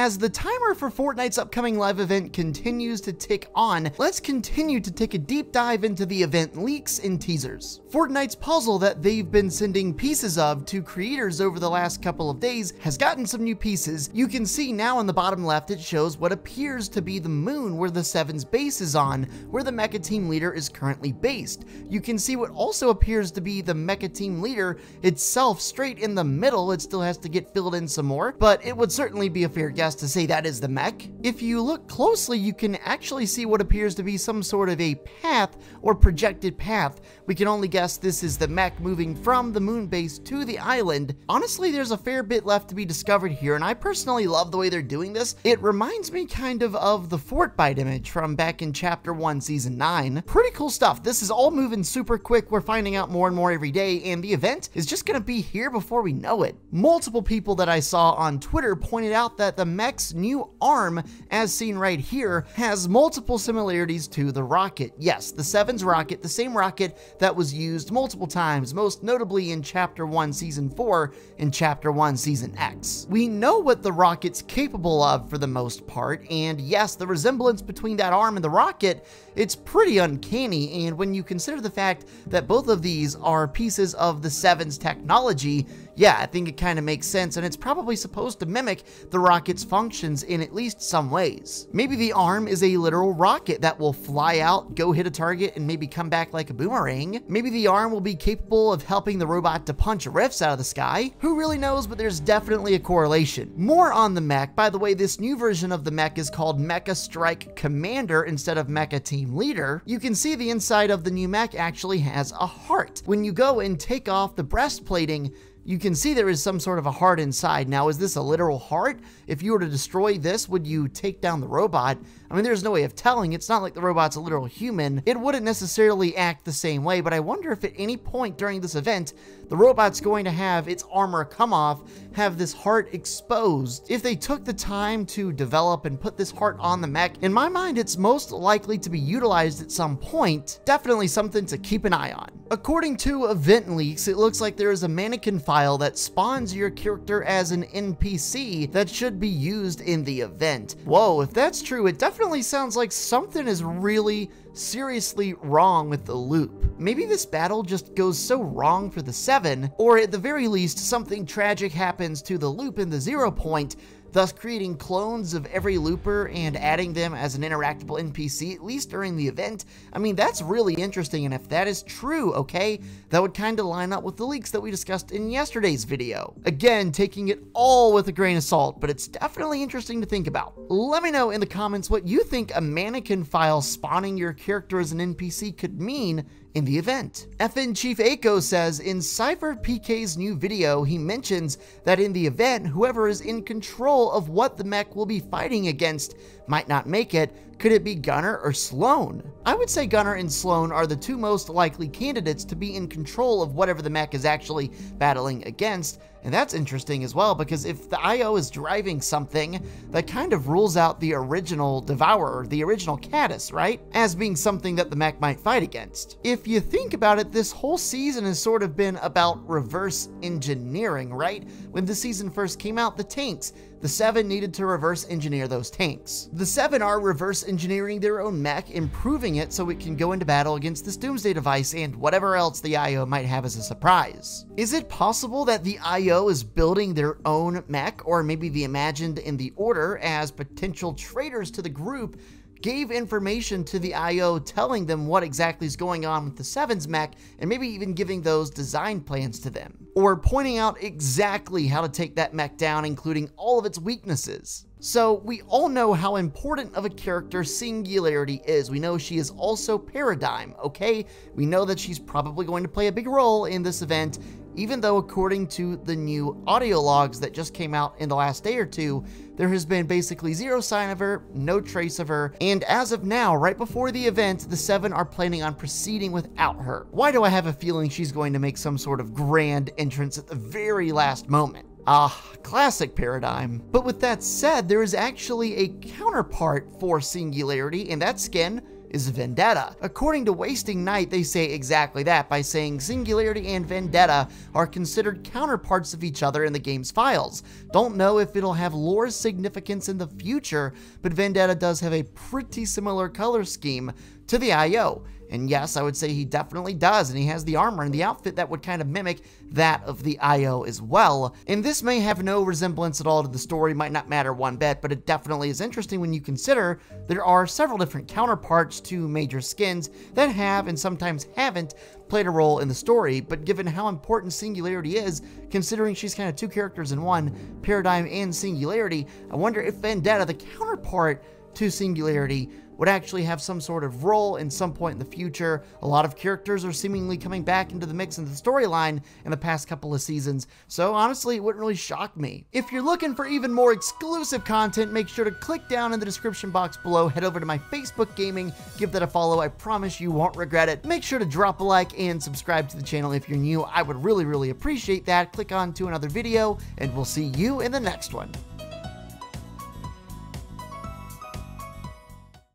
As the timer for Fortnite's upcoming live event continues to tick on, let's continue to take a deep dive into the event leaks and teasers. Fortnite's puzzle that they've been sending pieces of to creators over the last couple of days has gotten some new pieces. You can see now on the bottom left it shows what appears to be the moon where the Seven's base is on, where the mecha team leader is currently based. You can see what also appears to be the mecha team leader itself straight in the middle. It still has to get filled in some more, but it would certainly be a fair guess to say that is the mech. If you look closely, you can actually see what appears to be some sort of a path or projected path. We can only guess this is the mech moving from the moon base to the island. Honestly, there's a fair bit left to be discovered here, and I personally love the way they're doing this. It reminds me kind of the Fortnite image from back in Chapter 1, Season 9. Pretty cool stuff. This is all moving super quick. We're finding out more and more every day, and the event is just gonna be here before we know it. Multiple people that I saw on Twitter pointed out that the mech's new arm, as seen right here, has multiple similarities to the rocket. Yes, the Seven's rocket, the same rocket that was used multiple times, most notably in Chapter 1, Season 4 and Chapter 1, Season X. We know what the rocket's capable of for the most part, and yes, the resemblance between that arm and the rocket, it's pretty uncanny, and when you consider the fact that both of these are pieces of the Seven's technology, yeah, I think it kind of makes sense, and it's probably supposed to mimic the rocket's functions in at least some ways. Maybe the arm is a literal rocket that will fly out, go hit a target, and maybe come back like a boomerang. Maybe the arm will be capable of helping the robot to punch rifts out of the sky. Who really knows, but there's definitely a correlation. More on the mech. By the way, this new version of the mech is called Mecha Strike Commander instead of Mecha Team Leader. You can see the inside of the new mech actually has a heart. When you go and take off the breastplating, you can see there is some sort of a heart inside. Now, is this a literal heart? If you were to destroy this, would you take down the robot? I mean, there's no way of telling. It's not like the robot's a literal human. It wouldn't necessarily act the same way, but I wonder if at any point during this event, the robot's going to have its armor come off, have this heart exposed. If they took the time to develop and put this heart on the mech, in my mind, it's most likely to be utilized at some point. Definitely something to keep an eye on. According to event leaks, it looks like there is a mannequin file that spawns your character as an NPC that should be used in the event. Whoa, if that's true, it definitely sounds like something is really seriously wrong with the loop. Maybe this battle just goes so wrong for the Seven, or at the very least, something tragic happens to the loop in the 0 point, thus creating clones of every looper and adding them as an interactable NPC, at least during the event. I mean, that's really interesting, and if that is true, okay, that would kind of line up with the leaks that we discussed in yesterday's video. Again, taking it all with a grain of salt, but it's definitely interesting to think about. Let me know in the comments what you think a mannequin file spawning your character as an NPC could mean in the event. FN Chief Aiko says, in Cypher PK's new video, he mentions that in the event, whoever is in control of what the mech will be fighting against might not make it. Could it be Gunner or Sloan? I would say Gunner and Sloan are the two most likely candidates to be in control of whatever the mech is actually battling against. And that's interesting as well, because if the IO is driving something, that kind of rules out the original Devourer, the original Caddis, right? As being something that the mech might fight against. If you think about it, this whole season has sort of been about reverse engineering, right? When the season first came out, the tanks, the Seven needed to reverse engineer those tanks. The Seven are reverse engineering their own mech, improving it so it can go into battle against this Doomsday device and whatever else the IO might have as a surprise. Is it possible that the IO is building their own mech, or maybe the Imagined in the Order as potential traitors to the group gave information to the IO telling them what exactly is going on with the Seven's mech, and maybe even giving those design plans to them, or pointing out exactly how to take that mech down, including all of its weaknesses. So we all know how important of a character Singularity is. We know she is also Paradigm, okay? We know that she's probably going to play a big role in this event, even though according to the new audio logs that just came out in the last day or two, there has been basically zero sign of her, no trace of her, and as of now, right before the event, the Seven are planning on proceeding without her. Why do I have a feeling she's going to make some sort of grand entrance at the very last moment? Ah, classic Paradigm. But with that said, there is actually a counterpart for Singularity, and that skin is Vendetta. According to Wasting Night, they say exactly that by saying Singularity and Vendetta are considered counterparts of each other in the game's files. Don't know if it'll have lore significance in the future, but Vendetta does have a pretty similar color scheme to the IO. And yes, I would say he definitely does, and he has the armor and the outfit that would kind of mimic that of the IO as well. And this may have no resemblance at all to the story, might not matter one bit, but it definitely is interesting when you consider there are several different counterparts to major skins that have and sometimes haven't played a role in the story. But given how important Singularity is, considering she's kind of two characters in one, Paradigm and Singularity, I wonder if Vendetta, the counterpart to Singularity, would actually have some sort of role in some point in the future. A lot of characters are seemingly coming back into the mix into the storyline in the past couple of seasons, so honestly, it wouldn't really shock me. If you're looking for even more exclusive content, make sure to click down in the description box below, head over to my Facebook Gaming, give that a follow, I promise you won't regret it. Make sure to drop a like and subscribe to the channel if you're new, I would really appreciate that. Click on to another video, and we'll see you in the next one.